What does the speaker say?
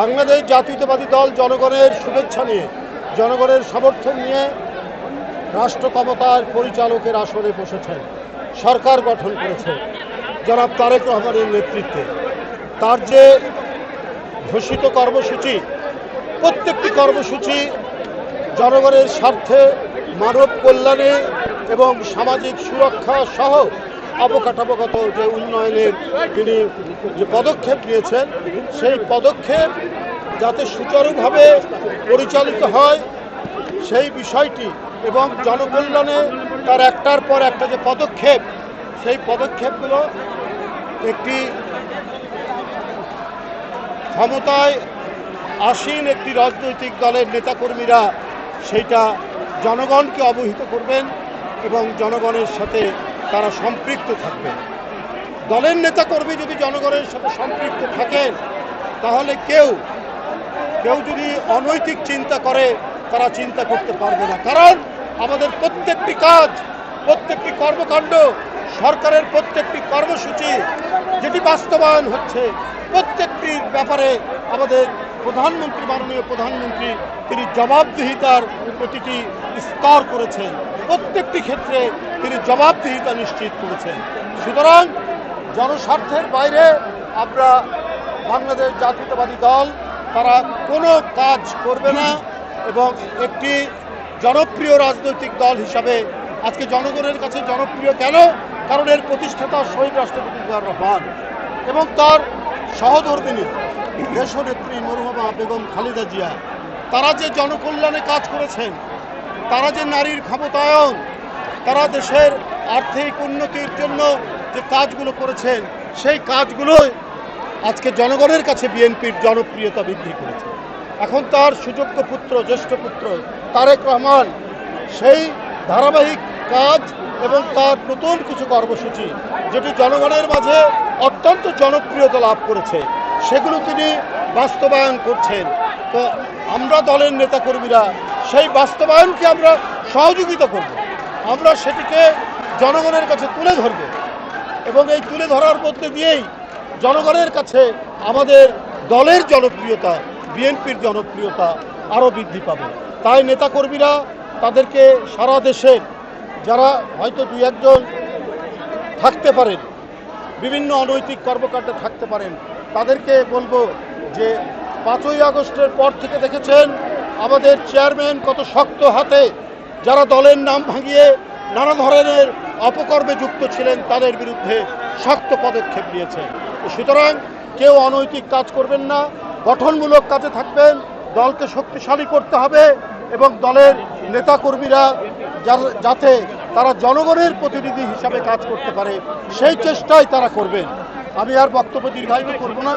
বাংলাদেশ জাতীয়তাবাদী দল জনগণের শুভেচ্ছা নিয়ে, জনগণের সমর্থন নিয়ে রাষ্ট্র ক্ষমতার পরিচালকের আসনে বসেছেন, সরকার গঠন করেছে জনাব তারেক রহমানের নেতৃত্বে। তার যে ঘোষিত কর্মসূচি, প্রত্যেকটি কর্মসূচি জনগণের স্বার্থে, মানব কল্যাণে এবং সামাজিক সুরক্ষা সহ অবকাঠামোগত যে উন্নয়নের তিনি যে পদক্ষেপ নিয়েছেন, সেই পদক্ষেপ যাতে সুচারুভাবে পরিচালিত হয় সেই বিষয়টি এবং জনকল্যাণে তার একটার পর একটা যে পদক্ষেপ, সেই পদক্ষেপগুলো একটি ক্ষমতায় আসীন একটি রাজনৈতিক দলের নেতাকর্মীরা সেইটা জনগণকে অবহিত করবেন এবং জনগণের সাথে তারা সম্পৃক্ত থাকবেন। দলের নেতাকর্মী যদি জনগণের সাথে সম্পৃক্ত থাকেন, তাহলে কেউ যদি অনৈতিক চিন্তা করে তারা চিন্তা করতে পারবে না। কারণ আমাদের প্রত্যেকটি কাজ, প্রত্যেকটি কর্মকাণ্ড, সরকারের প্রত্যেকটি কর্মসূচি যেটি বাস্তবায়ন হচ্ছে, প্রত্যেকটির ব্যাপারে আমাদের প্রধানমন্ত্রী, মাননীয় প্রধানমন্ত্রী তিনি জবাবদিহিতার প্রতিটি স্তর করেছেন, প্রত্যেকটি ক্ষেত্রে তিনি জবাবদিহিতা নিশ্চিত করেছেন। সুতরাং জনস্বার্থের বাইরে আমরা বাংলাদেশ জাতীয়তাবাদী দল তারা কোনো কাজ করবে না এবং একটি জনপ্রিয় রাজনৈতিক দল হিসাবে আজকে জনগণের কাছে জনপ্রিয় কেন? কারণ এর প্রতিষ্ঠাতা শহীদ রাষ্ট্রপতি জিয়াউর রহমান এবং তার সহধর্মিণী দেশনেত্রী মরহুমা বেগম খালেদা জিয়া, তারা যে জনকল্যাণে কাজ করেছেন, তারা যে নারীর ক্ষমতায়ন, তারা দেশের আর্থিক উন্নতির জন্য যে কাজগুলো করেছেন, সেই কাজগুলোই আজকে জনগণের কাছে বিএনপির জনপ্রিয়তা বৃদ্ধি করেছে। এখন তার সুযোগ্য পুত্র, জ্যেষ্ঠ পুত্র তারেক রহমান সেই ধারাবাহিক কাজ এবং তার নতুন কিছু কর্মসূচি যেটি জনগণের মাঝে অত্যন্ত জনপ্রিয়তা লাভ করেছে, সেগুলো তিনি বাস্তবায়ন করছেন। তো আমরা দলের নেতাকর্মীরা সেই বাস্তবায়নকে আমরা সহযোগিতা করব, আমরা সেটিকে জনগণের কাছে তুলে ধরব এবং এই তুলে ধরার মধ্যে দিয়েই জনগণের কাছে আমাদের দলের জনপ্রিয়তা, বিএনপির জনপ্রিয়তা আরও বৃদ্ধি পাবে। তাই নেতাকর্মীরা তাদেরকে সারা দেশে যারা হয়তো দুই একজন থাকতে পারেন, বিভিন্ন অনৈতিক কর্মকাণ্ডে থাকতে পারেন, তাদেরকে বলবো যে 5ই আগস্টের পর থেকে দেখেছেন আমাদের চেয়ারম্যান কত শক্ত হাতে যারা দলের নাম ভাঙিয়ে নানা ধরনের অপকর্মে যুক্ত ছিলেন তাদের বিরুদ্ধে শক্ত পদক্ষেপ নিয়েছেন। সুতরাং কেউ অনৈতিক কাজ করবেন না, গঠনমূলক কাজে থাকবেন, দলকে শক্তিশালী করতে হবে এবং দলের নেতাকর্মীরা যাতে তারা জনগণের প্রতিনিধি হিসাবে কাজ করতে পারে সেই চেষ্টাই তারা করবেন। আমি আর বক্তব্য দীর্ঘায়িত করব না।